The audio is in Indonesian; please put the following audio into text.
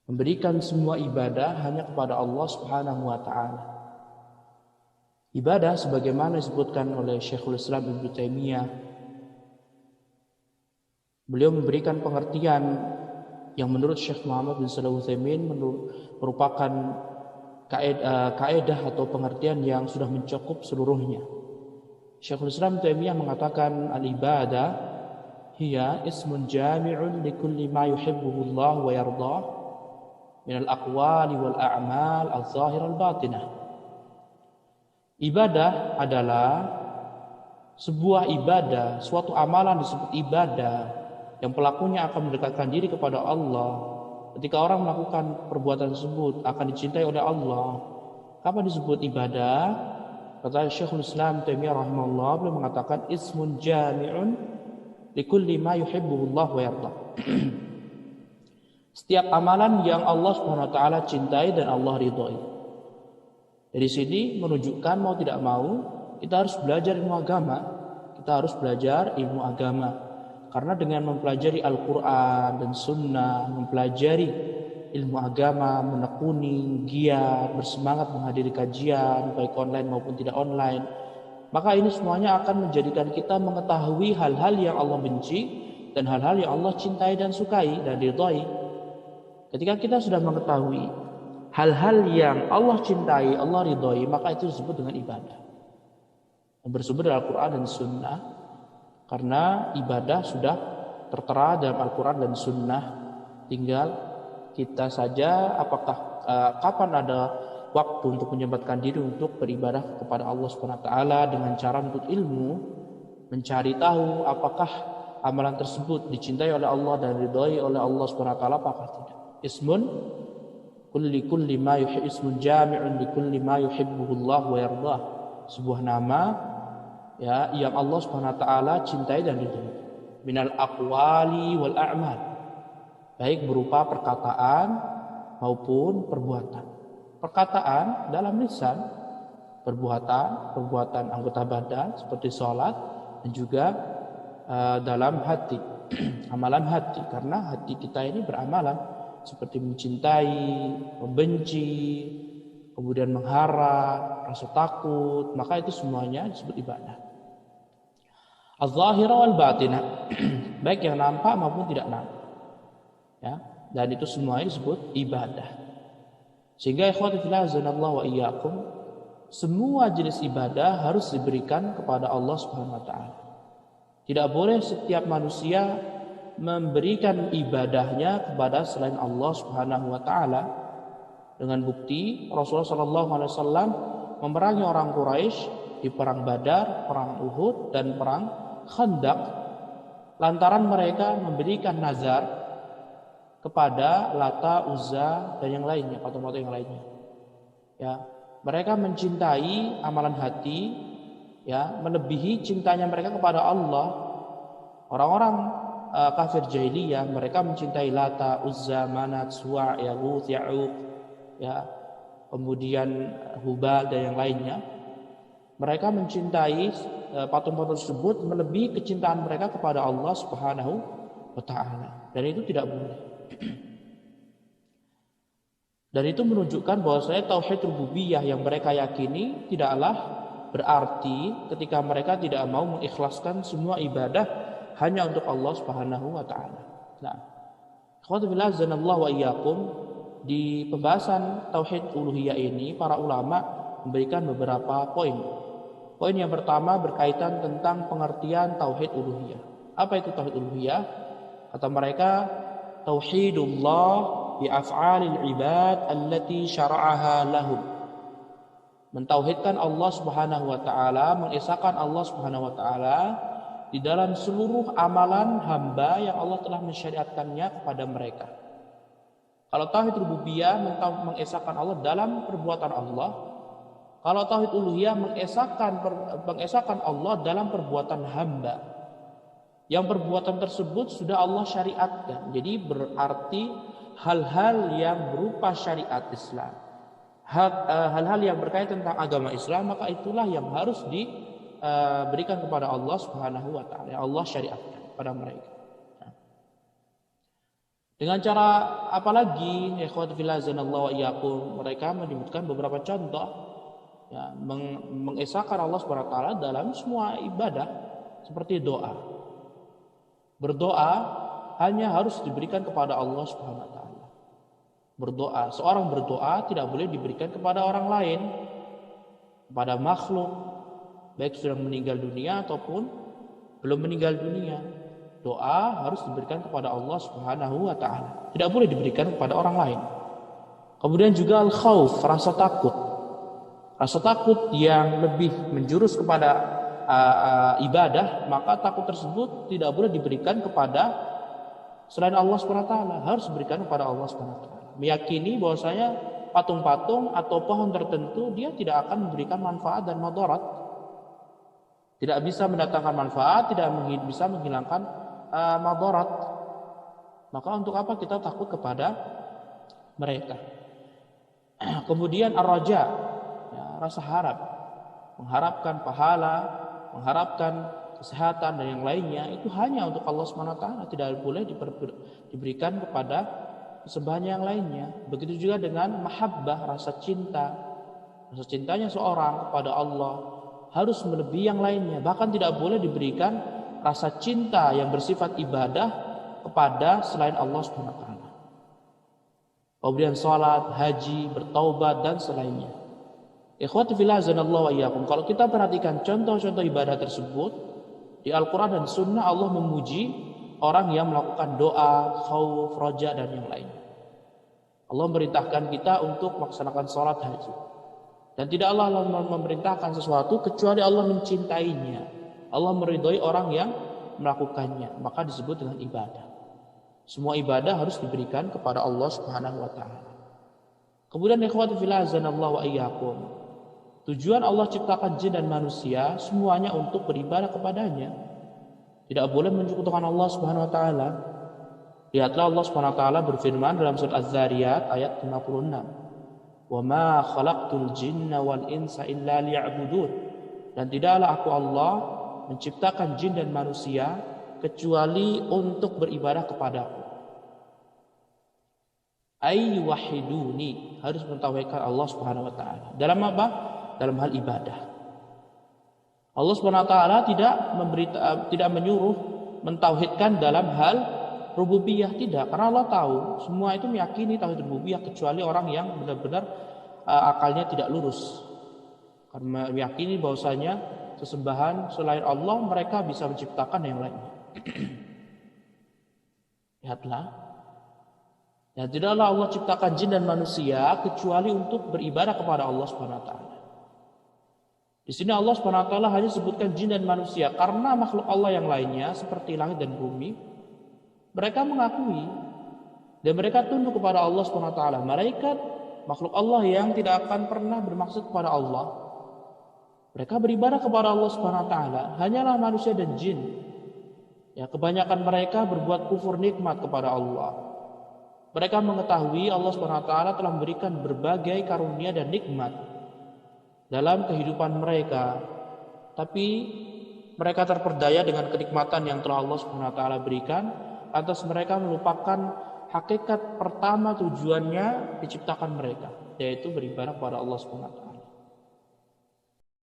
memberikan semua ibadah hanya kepada Allah Subhanahu wa taala. Ibadah sebagaimana disebutkan oleh Syekhul Islam Ibnu Taimiyah, beliau memberikan pengertian yang menurut Syekh Muhammad bin Shalih Al-Utsaimin merupakan kaidah atau pengertian yang sudah mencakup seluruhnya. Syekhul Islam Ibnu Taimiyah mengatakan al-ibadah hiya ismun jami'un likulli ma yuhibbuhu Allah wa yardah min al-aqwali wal a'mal al-zahirah al-batinah. Ibadah adalah sebuah ibadah, suatu amalan disebut ibadah yang pelakunya akan mendekatkan diri kepada Allah. Ketika orang melakukan perbuatan tersebut akan dicintai oleh Allah. Kapan disebut ibadah? Kata Syekhul Islam Taimiyah rahimahullah, beliau mengatakan ismun jami'un likulli ma yuhibbuhu Allah wa yarda. Setiap amalan yang Allah Subhanahu wa taala cintai dan Allah ridhoi. Dari sini menunjukkan mau tidak mau kita harus belajar ilmu agama. Kita harus belajar ilmu agama. Karena dengan mempelajari Al-Quran dan Sunnah, mempelajari ilmu agama, menekuni, giat, bersemangat menghadiri kajian, baik online maupun tidak online, maka ini semuanya akan menjadikan kita mengetahui hal-hal yang Allah benci dan hal-hal yang Allah cintai dan sukai dan ridhai. Ketika kita sudah mengetahui hal-hal yang Allah cintai, Allah ridhai, maka itu disebut dengan ibadah. Yang bersumber dari Al-Quran dan Sunnah. Karena ibadah sudah tertera dalam Al-Quran dan Sunnah, tinggal kita saja apakah kapan ada waktu untuk menyempatkan diri untuk beribadah kepada Allah Subhanahu wa taala dengan cara menuntut ilmu, mencari tahu apakah amalan tersebut dicintai oleh Allah dan ridhoi oleh Allah Subhanahu wa taala apakah tidak. Ismun kulli ma yuhibbu, ismun jami'un likulli ma yuhibbuhu Allah wa yardah. Sebuah nama ya yang Allah Subhanahu wa taala cintai dan ridhoi. Minal aqwali wal a'mal. Baik berupa perkataan maupun perbuatan. Perkataan dalam lisan, perbuatan anggota badan seperti sholat, dan juga dalam hati, amalan hati, karena hati kita ini beramalan seperti mencintai, membenci, kemudian mengharap, rasa takut, maka itu semuanya disebut ibadah. Az-zahira wal batinah, baik yang nampak maupun tidak nampak. Ya, dan itu semuanya disebut ibadah. Sehingga ikhwati fillah azanallahu wa iyyakum, semua jenis ibadah harus diberikan kepada Allah Subhanahu wa taala. Tidak boleh setiap manusia memberikan ibadahnya kepada selain Allah Subhanahu wa taala. Dengan bukti Rasulullah sallallahu alaihi wasallam memerangi orang Quraisy di perang Badar, perang Uhud dan perang Khandaq lantaran mereka memberikan nazar kepada Lata, Uzza dan yang lainnya, patung-patung yang lainnya. Ya, mereka mencintai amalan hati, ya, melebihi cintanya mereka kepada Allah. Orang-orang kafir jahiliyah, mereka mencintai Lata, Uzza, Manat, Suwa', Yaghut, Ya'uq, ya, kemudian Hubal dan yang lainnya. Mereka mencintai patung-patung tersebut melebihi kecintaan mereka kepada Allah Subhanahu wa taala. Dan itu tidak boleh. Dan itu menunjukkan bahwasanya tauhid rububiyah yang mereka yakini tidaklah berarti ketika mereka tidak mau mengikhlaskan semua ibadah hanya untuk Allah Subhanahu wa taala. Nah, ikhwatu fillah azanallahu wa iyyakum, di pembahasan tauhid uluhiyah ini para ulama memberikan beberapa poin. Poin yang pertama berkaitan tentang pengertian tauhid uluhiyah. Apa itu tauhid uluhiyah? Kata mereka, tauhidullah bi af'alil ibad allati syara'aha lahum. Mentauhidkan Allah Subhanahu wa taala, mengesahkan Allah Subhanahu wa taala di dalam seluruh amalan hamba yang Allah telah mensyariatkannya kepada mereka. Kalau tauhid rububiyah mengesahkan Allah dalam perbuatan Allah. Kalau tauhid uluhiyah mengesahkan Allah dalam perbuatan hamba. Yang perbuatan tersebut sudah Allah syariatkan. Jadi berarti hal-hal yang berupa syariat Islam, hal-hal yang berkaitan tentang agama Islam, maka itulah yang harus diberikan kepada Allah Subhanahu wa taala. Allah syariatkan kepada mereka. Dengan cara apa lagi? Ikhwati fillah azanallahu wa iyyakum. Mereka menyebutkan beberapa contoh ya, mengesahkan Allah Subhanahu wa taala dalam semua ibadah seperti doa. Berdoa hanya harus diberikan kepada Allah Subhanahu wa taala. Berdoa, seorang berdoa tidak boleh diberikan kepada orang lain, kepada makhluk, baik sudah meninggal dunia ataupun belum meninggal dunia. Doa harus diberikan kepada Allah Subhanahu wa taala. Tidak boleh diberikan kepada orang lain. Kemudian juga al-khauf, rasa takut. Rasa takut yang lebih menjurus kepada ibadah, maka takut tersebut tidak boleh diberikan kepada selain Allah Subhanahu wa taala, harus diberikan kepada Allah Subhanahu wa taala. Meyakini bahwasanya patung-patung atau pohon tertentu dia tidak akan memberikan manfaat dan madarat. Tidak bisa mendatangkan manfaat, tidak bisa menghilangkan madarat. Maka untuk apa kita takut kepada mereka? Kemudian ar-raja, ya, rasa harap, mengharapkan pahala, mengharapkan kesehatan dan yang lainnya, itu hanya untuk Allah Subhanahu wa taala, tidak boleh diberikan kepada sesembahan yang lainnya. Begitu juga dengan mahabbah, rasa cinta. Rasa cintanya seorang kepada Allah harus melebihi yang lainnya, bahkan tidak boleh diberikan rasa cinta yang bersifat ibadah kepada selain Allah Subhanahu wa taala. Kemudian salat, haji, bertaubat dan selainnya. Ikhwati fillah azanallahu wa iyyakum. Kalau kita perhatikan contoh-contoh ibadah tersebut di Al-Qur'an dan Sunnah, Allah memuji orang yang melakukan doa, khauf, raja dan yang lainnya. Allah memerintahkan kita untuk melaksanakan salat, haji. Dan tidak Allah memerintahkan sesuatu kecuali Allah mencintainya. Allah meridhoi orang yang melakukannya, maka disebut dengan ibadah. Semua ibadah harus diberikan kepada Allah Subhanahu wa taala. Kemudian ikhwati fillah azanallahu wa iyyakum. Tujuan Allah ciptakan jin dan manusia semuanya untuk beribadah kepadanya. Tidak boleh menyekutukan Allah Subhanahu wa taala. Lihatlah Allah Subhanahu wa taala berfirman dalam surat Az-Zariyat ayat 56. "Wa ma khalaqtul jinna wal insa illa liya'budun." Dan tidaklah aku Allah menciptakan jin dan manusia kecuali untuk beribadah kepadaku. Ay wahiduni, harus mentauhidkan Allah Subhanahu wa taala. Dalam apa? Dalam hal ibadah. Allah Subhanahu wa taala tidak menyuruh mentauhidkan dalam hal rububiyah, tidak, karena Allah tahu semua itu meyakini tauhid rububiyah kecuali orang yang benar-benar akalnya tidak lurus. Karena meyakini bahwasanya sesembahan selain Allah mereka bisa menciptakan yang lainnya. Lihatlah, ya tidaklah Allah ciptakan jin dan manusia kecuali untuk beribadah kepada Allah Subhanahu wa taala. Di sini Allah Subhanahu wa taala hanya sebutkan jin dan manusia karena makhluk Allah yang lainnya seperti langit dan bumi mereka mengakui dan mereka tunduk kepada Allah Subhanahu wa taala. Malaikat, makhluk Allah yang tidak akan pernah bermaksud kepada Allah, mereka beribadah kepada Allah Subhanahu wa taala. Hanyalah manusia dan jin, ya, kebanyakan mereka berbuat kufur nikmat kepada Allah. Mereka mengetahui Allah Subhanahu wa taala telah memberikan berbagai karunia dan nikmat dalam kehidupan mereka, tapi mereka terperdaya dengan kenikmatan yang telah Allah Subhanahu wa taala berikan, atas mereka melupakan hakikat pertama tujuannya diciptakan mereka, yaitu beribadah kepada Allah Subhanahu wa taala.